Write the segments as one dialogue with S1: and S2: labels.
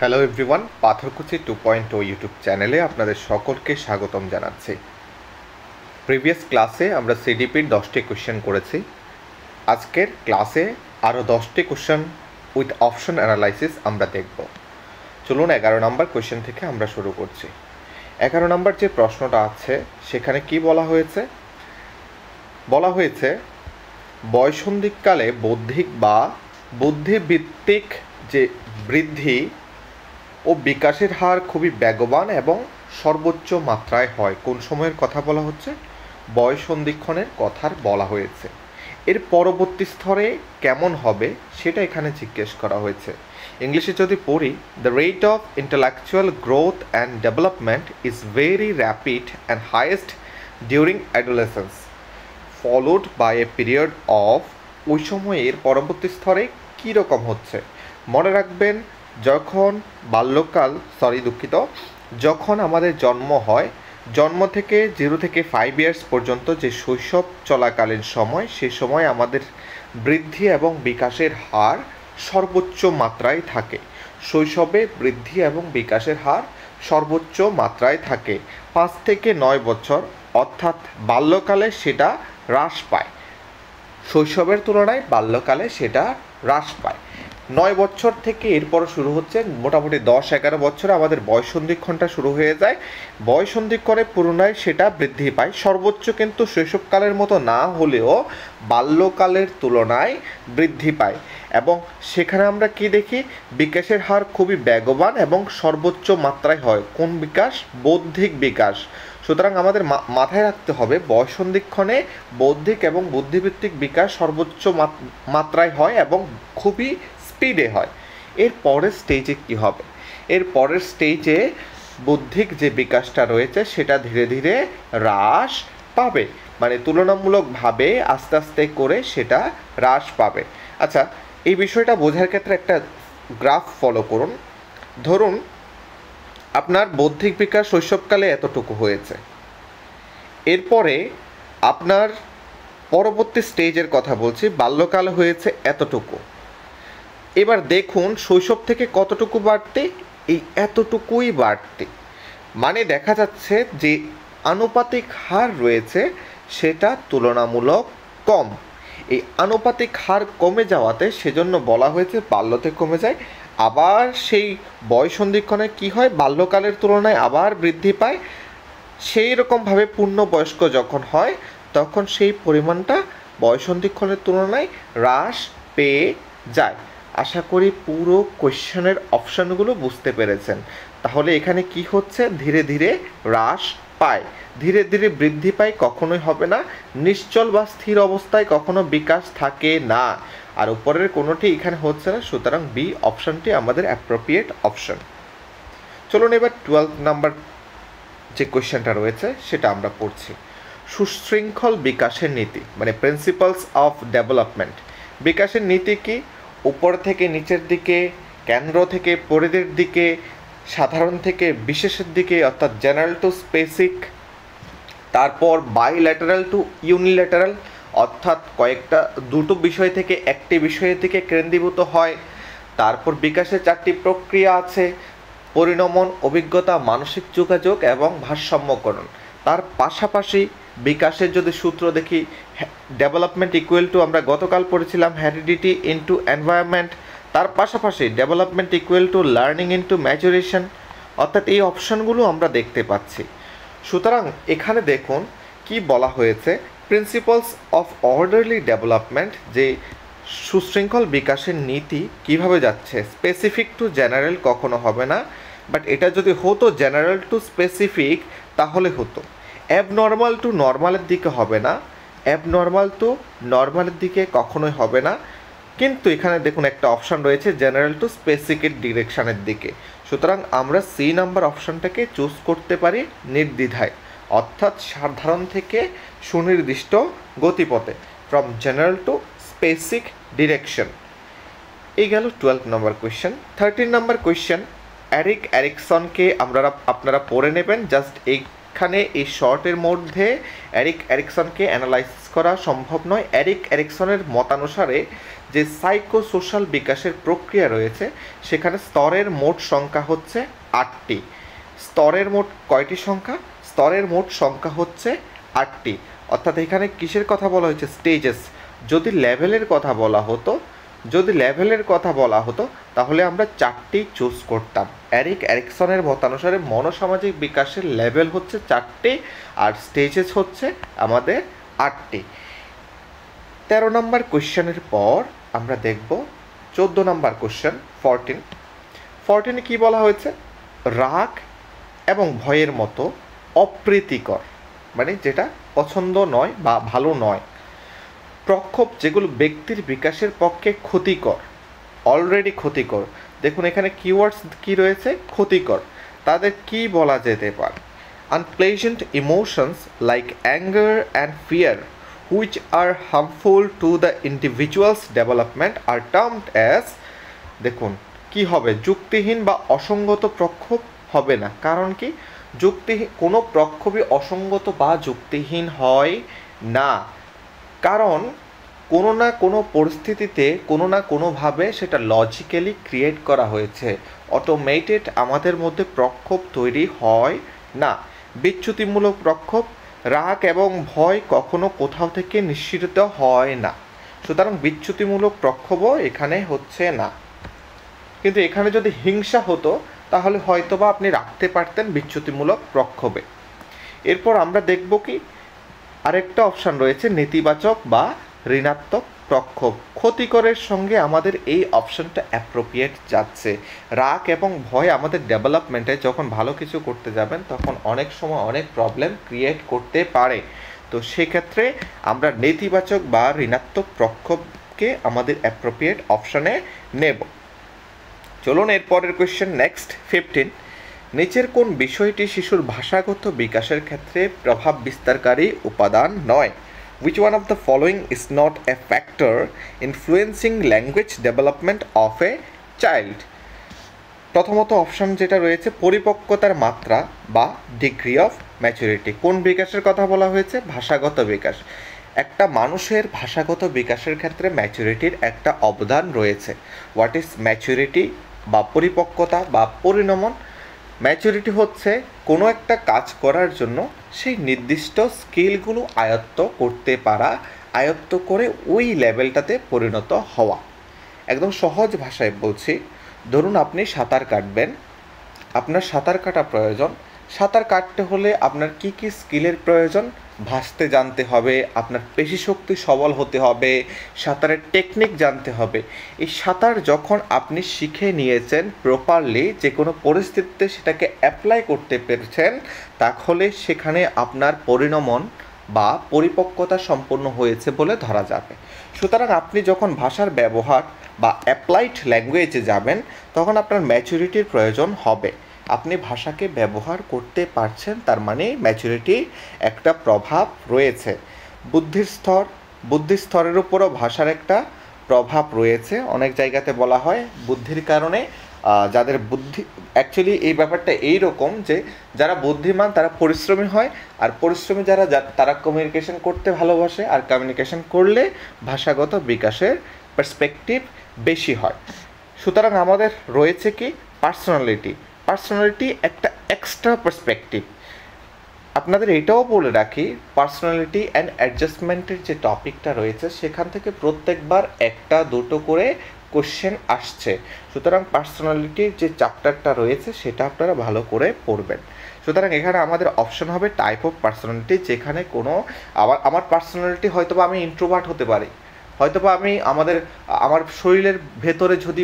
S1: Hello everyone, পাথরকুচি 2.0 YouTube চ্যানেলে আপনাদের সকলকে স্বাগতম জানাচ্ছি। প্রিভিয়াস ক্লাসে আমরা সিডিপির 10টি কোশ্চেন করেছি। আজকের ক্লাসে আরও 10টি কোশ্চেন উইথ অপশন অ্যানালাইসিস আমরা দেখব। চলুন 11 নম্বর কোশ্চেন থেকে আমরা শুরু করছি। 11 নম্বর যে প্রশ্নটা আছে সেখানে কি বলা হয়েছে বয়ঃসন্ধিকালে বৌদ্ধিক বা বুদ্ধিবৃত্তিক যে বৃদ্ধি ও বিকাশের হার খুবই বেগবান এবং সর্বোচ্চ মাত্রায় হয়। কোন সময়ের কথা বলা হচ্ছে? বয়ঃসন্ধিক্ষণের কথা বলা হয়েছে। এর পরবর্তী স্তরে কেমন হবে সেটা এখানে জিজ্ঞেস করা হয়েছে। ইংলিশে যদি পড়ি, the rate of intellectual growth and development is very rapid and highest during adolescence followed by a period of. ওই সময়ের পরবর্তী স্তরে কীরকম হচ্ছে মনে রাখবেন, যখন আমাদের জন্ম হয়, জন্ম থেকে 0 থেকে 5 ইয়ার্স পর্যন্ত যে শৈশব চলাকালীন সময়, সেই সময় আমাদের বৃদ্ধি এবং বিকাশের হার সর্বোচ্চ মাত্রায় থাকে। শৈশবে বৃদ্ধি এবং বিকাশের হার সর্বোচ্চ মাত্রায় থাকে। 5 থেকে 9 বছর অর্থাৎ বাল্যকালে সেটা হ্রাস পায়। শৈশবের তুলনায় বাল্যকালে সেটা হ্রাস পায়। 9 বছর থেকে এরপর শুরু হচ্ছে মোটামুটি 10-11 বছরে আমাদের বয়ঃসন্ধিক্ষণটা শুরু হয়ে যায়। বয়ঃসন্ধিক্ষণে পুনরায় সেটা বৃদ্ধি পায়। সর্বোচ্চ কিন্তু শৈশবকালের মতো না হলেও বাল্যকালের তুলনায় বৃদ্ধি পায় এবং সেখানে আমরা কি দেখি? বিকাশের হার খুবই বেগবান এবং সর্বোচ্চ মাত্রায় হয়। কোন বিকাশ? বৌদ্ধিক বিকাশ। সুতরাং আমাদের মাথায় রাখতে হবে বয়ঃসন্ধিক্ষণে বৌদ্ধিক এবং বুদ্ধিবৃত্তিক বিকাশ সর্বোচ্চ মাত্রায় হয় এবং খুবই স্পিডে হয়। এর পরের স্টেজে কি হবে? এর পরের স্টেজে বৌদ্ধিক যে বিকাশটা রয়েছে সেটা ধীরে ধীরে হ্রাস পাবে, মানে তুলনামূলকভাবে আস্তে আস্তে করে সেটা হ্রাস পাবে। আচ্ছা, এই বিষয়টা বোঝার ক্ষেত্রে একটা গ্রাফ ফলো করুন। ধরুন আপনার বৌদ্ধিক বিকাশ শৈশবকালে এতটুকু হয়েছে, এরপরে আপনার পরবর্তী স্টেজের কথা বলছি, বাল্যকাল হয়েছে এতটুকু। এবার দেখুন শৈশব থেকে কতটুকু বাড়তে? এই এতটুকুই বাড়তে, মানে দেখা যাচ্ছে যে আনুপাতিক হার রয়েছে সেটা তুলনামূলক কম। এই আনুপাতিক হার কমে যাওয়াতে সেজন্য বলা হয়েছে বাল্যতে কমে যায়, আবার সেই বয়ঃসন্ধিক্ষণে কি হয়? বাল্যকালের তুলনায় আবার বৃদ্ধি পায়। সেই রকমভাবে পূর্ণবয়স্ক যখন হয় তখন সেই পরিমাণটা বয়ঃসন্ধিক্ষণের তুলনায় হ্রাস পেয়ে যায়। আশা করি পুরো কোয়েশ্চেনের অপশানগুলো বুঝতে পেরেছেন। তাহলে এখানে কি হচ্ছে? ধীরে ধীরে হ্রাস পায়, ধীরে ধীরে বৃদ্ধি পায়, কখনোই হবে না নিশ্চল বা স্থির অবস্থায় কখনো বিকাশ থাকে না। আর উপরের কোনোটি এখানে হচ্ছে না, সুতরাং বি অপশানটি আমাদের অ্যাপ্রোপ্রিয়েট অপশান। চলুন এবার 12 নাম্বার যে কোয়েশ্চেনটা রয়েছে সেটা আমরা পড়ছি। সুশৃঙ্খল বিকাশের নীতি, মানে প্রিন্সিপালস অফ ডেভেলপমেন্ট। বিকাশের নীতি কি? উপর থেকে নিচের দিকে, কেন্দ্র থেকে পরিধির দিকে, সাধারণ থেকে বিশেষের দিকে অর্থাৎ জেনারেল টু স্পেসিক, তারপর বাইল্যাটারাল টু ইউনিল্যাটারাল অর্থাৎ দুটো বিষয় থেকে একটি বিষয়ের দিকে কেন্দ্রীভূত হয়। তারপর বিকাশের 4টি প্রক্রিয়া আছে: পরিণমন, অভিজ্ঞতা, মানসিক যোগাযোগ এবং ভারসাম্যকরণ। তার পাশাপাশি বিকাশের যদি সূত্র দেখি, ডেভেলপমেন্ট ইকুয়াল টু, আমরা গতকাল পড়েছিলাম হেরিডিটি ইনটু এনভায়রনমেন্ট। তার পাশাপাশি development equal to learning into maturation, অর্থাৎ এই অপশানগুলো আমরা দেখতে পাচ্ছি। সুতরাং এখানে দেখুন কি বলা হয়েছে, প্রিন্সিপালস অফ অর্ডারলি ডেভেলপমেন্ট, যে সুশৃঙ্খল বিকাশের নীতি কিভাবে যাচ্ছে। স্পেসিফিক টু জেনারেল কখনো হবে না, বাট এটা যদি হতো জেনারেল টু স্পেসিফিক তাহলে হতো। অ্যাবনর্মাল টু নর্মালের দিকে হবে না, অ্যাবনর্মাল টু নর্মালের দিকে কখনোই হবে না। কিন্তু এখানে দেখুন একটা অপশান রয়েছে জেনারেল টু স্পেসিফিক ডিরেকশানের দিকে। সুতরাং আমরা সি নাম্বার অপশানটাকে চুজ করতে পারি নির্দ্বিধায়, অর্থাৎ সাধারণ থেকে সুনির্দিষ্ট গতিপথে, from general to specific direction. এই গেল 12 number question. 13 number question, Erik এরিকসনকে আপনারা পড়ে নেবেন। জাস্ট এইখানে এই শর্টের মধ্যে এরিক এরিকসনকে অ্যানালাইসিস করা সম্ভব নয়। এরিক এরিকসনের মতানুসারে যে সাইকোসোশ্যাল বিকাশের প্রক্রিয়া রয়েছে সেখানে স্তরের মোট সংখ্যা হচ্ছে 8টি। স্তরের মোট কয়টি সংখ্যা? স্তরের মোট সংখ্যা হচ্ছে 8টি। অর্থাৎ এখানে কিসের কথা বলা হয়েছে? স্টেজেস। যদি লেভেলের কথা বলা হতো তাহলে আমরা 4টি চুজ করতাম। এরিক এরিকসনের মতানুসারে মনোসামাজিক বিকাশের লেভেল হচ্ছে 4টি আর স্টেজেস হচ্ছে আমাদের 8টি। 13 নম্বর কোশ্চেনের পর আমরা দেখব 14 নম্বর কোশ্চেন 14 কি বলা হয়েছে? রাগ এবং ভয়ের মতো অপ্রীতিকর, মানে যেটা পছন্দ নয় বা ভালো নয়, প্রক্ষোভ যেগুলো ব্যক্তির বিকাশের পক্ষে ক্ষতিকর, অলরেডি ক্ষতিকর। দেখুন এখানে কিওয়ার্ডস কি রয়েছে? ক্ষতিকর। তাদের কি বলা যেতে পারে? Unpleasant emotions like anger and fear which are harmful to the individual's development are termed as, দেখুন কি হবে? যুক্তিহীন বা অসঙ্গত প্রক্ষোভ হবে না। কারণ কি? কোনো প্রক্ষোভই অসঙ্গত বা যুক্তিহীন হয় না, কারণ কোনো না কোনো পরিস্থিতিতে কোনো না কোনোভাবে সেটা লজিক্যালি ক্রিয়েট করা হয়েছে। অটোমেটেড আমাদের মধ্যে প্রক্ষোভ তৈরি হয় না। বিচ্যুতিমূলক প্রক্ষোভ, রাগ এবং ভয় কখনো কোথাও থেকে নিঃসৃত হয় না, সুতরাং বিচ্যুতিমূলক প্রক্ষোভও এখানে হচ্ছে না। কিন্তু এখানে যদি হিংসা হতো তাহলে হয়তোবা আপনি রাখতে পারতেন বিচ্যুতিমূলক প্রক্ষোভে। এরপর আমরা দেখব কি আরেকটা অপশান রয়েছে নেতিবাচক বা ঋণাত্মক প্রক্ষোভ। ক্ষতিকরের সঙ্গে আমাদের এই অপশানটা অ্যাপ্রোপ্রিয়েট যাচ্ছে। রাগ এবং ভয় আমাদের ডেভেলপমেন্টে যখন ভালো কিছু করতে যাবেন তখন অনেক সময় অনেক প্রবলেম ক্রিয়েট করতে পারে। তো সেক্ষেত্রে আমরা নেতিবাচক বা ঋণাত্মক প্রক্ষোভকে আমাদের অ্যাপ্রোপ্রিয়েট অপশানে নেব। চলুন এরপরের কোয়েশ্চেন নেক্সট 15। নিচের কোন বিষয়টি শিশুর ভাষাগত বিকাশের ক্ষেত্রে প্রভাব বিস্তারকারী উপাদান নয়? Which one of the following is not a factor influencing language development of a child? প্রথমত অপশন যেটা রয়েছে পরিপক্কতার মাত্রা বা ডিগ্রি অফ ম্যাচুরিটি। কোন বিকাশের কথা বলা হয়েছে? ভাষাগত বিকাশ। একটা মানুষের ভাষাগত বিকাশের ক্ষেত্রে ম্যাচুরিটির একটা অবদান রয়েছে। হোয়াট ইজ ম্যাচুরিটি বা পরিপক্কতা বা পরিণমন? ম্যাচুরিটি হচ্ছে কোনো একটা কাজ করার জন্য সেই নির্দিষ্ট স্কিলগুলো আয়ত্ত করতে পারা, আয়ত্ত করে ওই লেভেলটাতে পরিণত হওয়া। একদম সহজ ভাষায় বলছি, ধরুন আপনি সাঁতার কাটবেন, আপনার সাঁতার কাটা প্রয়োজন। সাঁতার কাটতে হলে আপনার কি কি স্কিলের প্রয়োজন? ভাসতে জানতে হবে, আপনার পেশিশক্তি সবল হতে হবে, সাঁতারের টেকনিক জানতে হবে। এই সাঁতার যখন আপনি শিখে নিয়েছেন প্রপারলি, যে কোনো পরিস্থিতিতে সেটাকে অ্যাপ্লাই করতে পেরেছেন, তাহলে সেখানে আপনার পরিণমন বা পরিপক্কতা সম্পন্ন হয়েছে বলে ধরা যাবে। সুতরাং আপনি যখন ভাষার ব্যবহার বা অ্যাপ্লাইড ল্যাঙ্গুয়েজে যাবেন তখন আপনার ম্যাচুরিটির প্রয়োজন হবে। আপনি ভাষাকে ব্যবহার করতে পারছেন, তার মানে ম্যাচুরিটি একটা প্রভাব রয়েছে। বুদ্ধির স্তরের উপরও ভাষার একটা প্রভাব রয়েছে। অনেক জায়গাতে বলা হয় বুদ্ধির কারণে যাদের বুদ্ধি, অ্যাকচুয়ালি এই ব্যাপারটা এইরকম যে যারা বুদ্ধিমান তারা পরিশ্রমী হয়, আর পরিশ্রমী যারা তারা কমিউনিকেশন করতে ভালোবাসে, আর কমিউনিকেশন করলে ভাষাগত বিকাশের পার্সপেক্টিভ বেশি হয়। সুতরাং আমাদের রয়েছে কি পার্সোনালিটি একটা এক্সট্রা পার্সপেক্টিভ। আপনাদের এটাও বলে রাখি, পার্সোনালিটি অ্যান্ড অ্যাডজাস্টমেন্টের যে টপিকটা রয়েছে সেখান থেকে প্রত্যেকবার একটা দুটো করে কোশ্চেন আসছে। সুতরাং পার্সোনালিটির যে চ্যাপ্টারটা রয়েছে সেটা আপনারা ভালো করে পড়বেন। সুতরাং এখানে আমাদের অপশন হবে টাইপ অফ পার্সোনালিটি, যেখানে কোনো আমার পার্সোনালিটি হয়তোবা আমি ইন্ট্রোভার্ট হতে পারি, হয়তোবা আমি আমার শরীরের ভেতরে যদি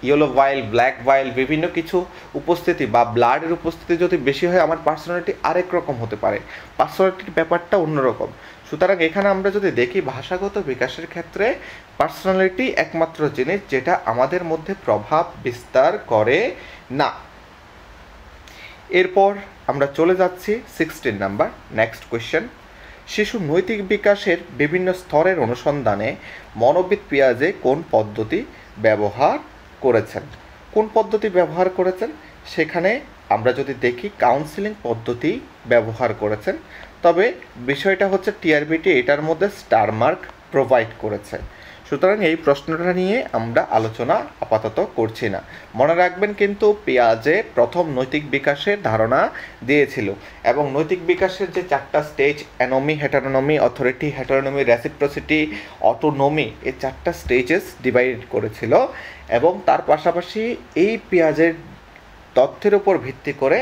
S1: ইয়েলো ভাইল, ব্ল্যাক ভাইল বিভিন্ন কিছু উপস্থিতি বা ব্লাডের উপস্থিতি যদি বেশি হয়, আমার পার্সোনালিটি আরেক রকম হতে পারে। পার্সোনালিটির ব্যাপারটা অন্যরকম। সুতরাং এখানে আমরা যদি দেখি ভাষাগত বিকাশের ক্ষেত্রে পার্সোনালিটি একমাত্র জিনিস যেটা আমাদের মধ্যে প্রভাব বিস্তার করে না। এরপর আমরা চলে যাচ্ছি 16 নাম্বার নেক্সট কোয়েশ্চেন। শিশু নৈতিক বিকাশের বিভিন্ন স্তরের অনুসন্ধানে মনোবিদ পিয়াজে কোন পদ্ধতি ব্যবহার করেছেন? সেখানে আমরা যদি দেখি কাউন্সিলিং পদ্ধতি ব্যবহার করেছেন। তবে বিষয়টা হচ্ছে টিআরবিটি এটার মধ্যে স্টার মার্ক প্রোভাইড করেছে। সুতরাং এই প্রশ্নটা নিয়ে আমরা আলোচনা আপাতত করছি না। মনে রাখবেন কিন্তু পিয়াজে প্রথম নৈতিক বিকাশের ধারণা দিয়েছিল এবং নৈতিক বিকাশের যে 4টা স্টেজ, অ্যানোমি, হেটারোনমি, অথরিটি, হেটারোনমি, রেসিপ্রোসিটি, অটোনমি, এই 4টা স্টেজেস ডিভাইড করেছিল এবং তার পাশাপাশি এই পিয়াজের তথ্যের উপর ভিত্তি করে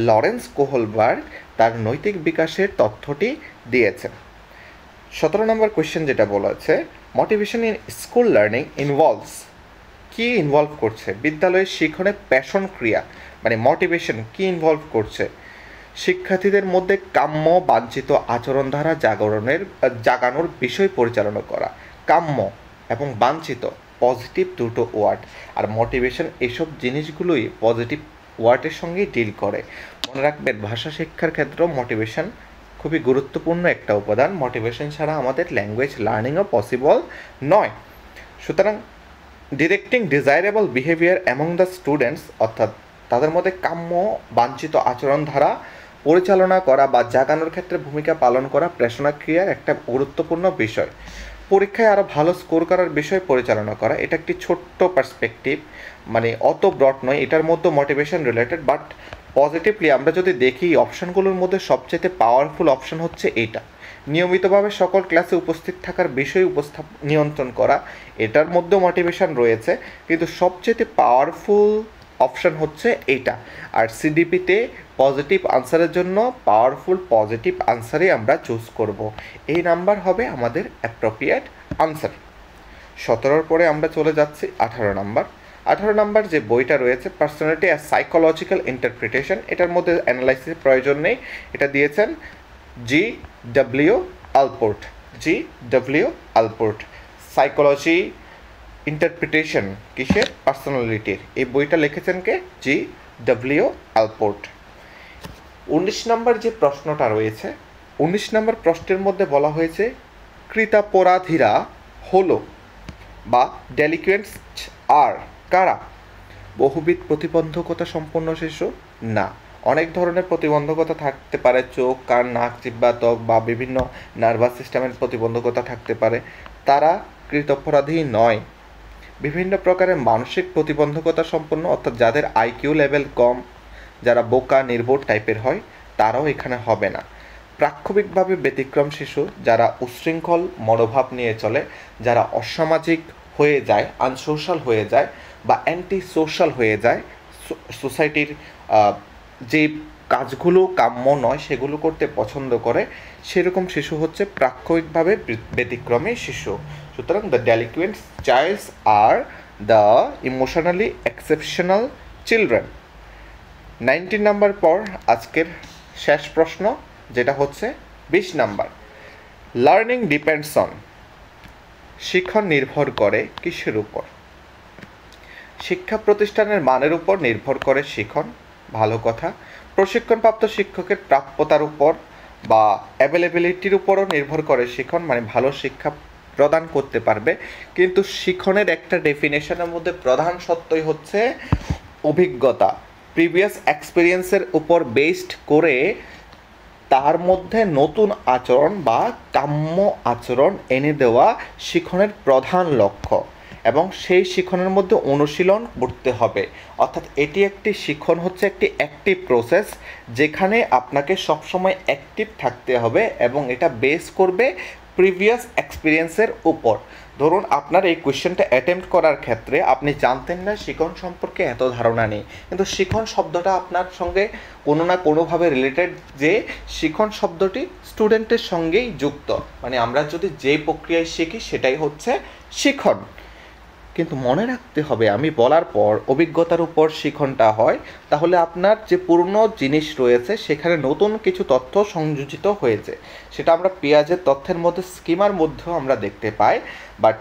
S1: লরেন্স কোহলবার্গ তার নৈতিক বিকাশের তথ্যটি দিয়েছেন। 17 নম্বর কোয়েশ্চেন যেটা বলেছে, motivation in school learning involves, কি ইনভলভ করছে? বিদ্যালয়ের শিক্ষণে প্যাশন ক্রিয়া মানে মোটিভেশন কি ইনভলভ করছে? শিক্ষার্থীদের মধ্যে কাম্য বাঞ্ছিত আচরণধারা জাগানোর বিষয় পরিচালনা করা। কাম্য এবং বাঞ্ছিত পজিটিভ দুটো ওয়ার্ড, আর মোটিভেশন এসব জিনিসগুলোই পজিটিভ ওয়ার্ডের সঙ্গে ডিল করে। মনে রাখবেন ভাষা শিক্ষার ক্ষেত্রেও মোটিভেশন খুবই গুরুত্বপূর্ণ একটা উপাদান। মোটিভেশন ছাড়া আমাদের ল্যাঙ্গুয়েজ লার্নিংও পসিবল নয়। সুতরাং directing desirable behaviour among the students, অর্থাৎ তাদের মধ্যে কাম্য বাঞ্ছিত আচরণধারা পরিচালনা করা বা জাগানোর ক্ষেত্রে ভূমিকা পালন করা প্রেরণা ক্রিয়ার একটা গুরুত্বপূর্ণ বিষয়। পরীক্ষায় আরও ভালো স্কোর করার বিষয় পরিচালনা করা, এটা একটি ছোট্ট পার্সপেক্টিভ, মানে অত ব্রড নয়, এটার মধ্যে মোটিভেশন রিলেটেড। বাট পজিটিভলি আমরা যদি দেখি অপশানগুলোর মধ্যে সবচেয়ে পাওয়ারফুল অপশান হচ্ছে এইটা। নিয়মিতভাবে সকল ক্লাসে উপস্থিত থাকার বিষয় নিয়ন্ত্রণ করা, এটার মধ্যেও মোটিভেশন রয়েছে, কিন্তু সবচেয়ে পাওয়ারফুল অপশান হচ্ছে এইটা। আর সিডিপিতে পজিটিভ আনসারের জন্য পাওয়ারফুল পজিটিভ আনসারই আমরা চুজ করব। এই নাম্বার হবে আমাদের অ্যাপ্রোপ্রিয়েট আনসার। 17 পরে আমরা চলে যাচ্ছি 18 নাম্বার। 18 নাম্বার যে বইটা রয়েছে, পার্সোনালিটি অ্যাজ সাইকোলজিক্যাল ইন্টারপ্রিটেশন, এটার মধ্যে অ্যানালাইসিসের প্রয়োজন নেই, এটা দিয়েছেন G.W. আলপোর্ট। G.W. আলপোর্ট, সাইকোলজি ইন্টারপ্রিটেশন কিসের? পার্সোনালিটির। এই বইটা লিখেছেন কে? G.W. আলপোর্ট। 19 নম্বর যে প্রশ্নটা রয়েছে, 19 নম্বর প্রশ্নের মধ্যে বলা হয়েছে কৃতাপরাধীরা হলো বা ডেলিকুয়েন্টস আর কারা? বহুবিধ প্রতিবন্ধকতা সম্পন্ন শিশু? না, অনেক ধরনের প্রতিবন্ধকতা থাকতে পারে, চোখ, কান, নাক, জিহ্বা, ত্বক বা বিভিন্ন নার্ভাস সিস্টেমের প্রতিবন্ধকতা থাকতে পারে, তারা কৃতাপরাধী নয়। বিভিন্ন প্রকারের মানসিক প্রতিবন্ধকতা সম্পন্ন, অর্থাৎ যাদের আইকিউ লেভেল কম, যারা বোকা নির্বোধ টাইপের হয়, তারাও এখানে হবে না। প্রাক্ষবিকভাবে ব্যতিক্রম শিশু, যারা উচ্ছৃঙ্খল মনোভাব নিয়ে চলে, যারা অসামাজিক হয়ে যায়, আনসোশ্যাল হয়ে যায় বা অ্যান্টি সোশ্যাল হয়ে যায়, সোসাইটির যে কাজগুলো কাম্য নয় সেগুলো করতে পছন্দ করে, সেরকম শিশু হচ্ছে প্রাক্ষবিকভাবে ব্যতিক্রমী শিশু। সুতরাং দ্য ডেলিকুয়েন্ট চাইল্ডস আর the emotionally exceptional children. 19 number পর আজকের শেষ প্রশ্ন, যেটা হচ্ছে 20 নাম্বার। লার্নিং ডিপেন্ডস অন, শিক্ষণ নির্ভর করে কিসের উপর? শিক্ষা প্রতিষ্ঠানের মানের উপর নির্ভর করে শিক্ষণ, ভালো কথা। প্রশিক্ষণপ্রাপ্ত শিক্ষকের প্রাপ্যতার উপর বা অ্যাভেলেবিলিটির উপরও নির্ভর করে শিক্ষণ, মানে ভালো শিক্ষা প্রদান করতে পারবে। কিন্তু শিক্ষণের একটা ডেফিনেশনের মধ্যে প্রধান সত্যই হচ্ছে অভিজ্ঞতা, প্রিভিয়াস এক্সপিরিয়েন্সের উপর বেসড করে তার মধ্যে নতুন আচরণ বা কাম্য আচরণ এনে দেওয়া শিক্ষণের প্রধান লক্ষ্য, এবং সেই শিক্ষণের মধ্যে অনুশীলন করতে হবে। অর্থাৎ এটি একটি শিক্ষণ হচ্ছে একটি অ্যাক্টিভ প্রসেস, যেখানে আপনাকে সবসময় অ্যাক্টিভ থাকতে হবে এবং এটা বেস করবে প্রিভিয়াস এক্সপিরিয়েন্সের উপর। ধরুন আপনার এই কোয়েশ্চেনটা অ্যাটেম্প্ট করার ক্ষেত্রে আপনি জানতেন না শিক্ষণ সম্পর্কে এত ধারণা নেই, কিন্তু শিক্ষণ শব্দটা আপনার সঙ্গে কোনো না কোনোভাবে রিলেটেড, যে শিক্ষণ শব্দটি স্টুডেন্টের সঙ্গেই যুক্ত, মানে আমরা যদি যে প্রক্রিয়ায় শিখি সেটাই হচ্ছে শিক্ষণ। কিন্তু মনে রাখতে হবে আমি বলার পর অভিজ্ঞতার উপর শিক্ষণটা হয়, তাহলে আপনার যে পুরনো জিনিস রয়েছে সেখানে নতুন কিছু তথ্য সংযোজিত হয়েছে, সেটা আমরা পেঁয়াজের তথ্যের মধ্যে স্কিমার মধ্যেও আমরা দেখতে পাই। বাট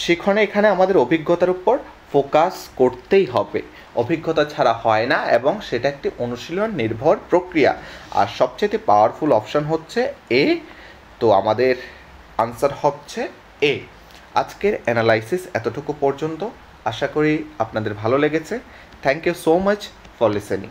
S1: শিক্ষণে এখানে আমাদের অভিজ্ঞতার উপর ফোকাস করতেই হবে, অভিজ্ঞতা ছাড়া হয় না, এবং সেটা একটি অনুশীলন নির্ভর প্রক্রিয়া। আর সবচেয়ে পাওয়ারফুল অপশান হচ্ছে এ, তো আমাদের আনসার হচ্ছে এ। আজকের অ্যানালাইসিস এতটুকু পর্যন্ত, আশা করি আপনাদের ভালো লেগেছে। Thank you so much for listening.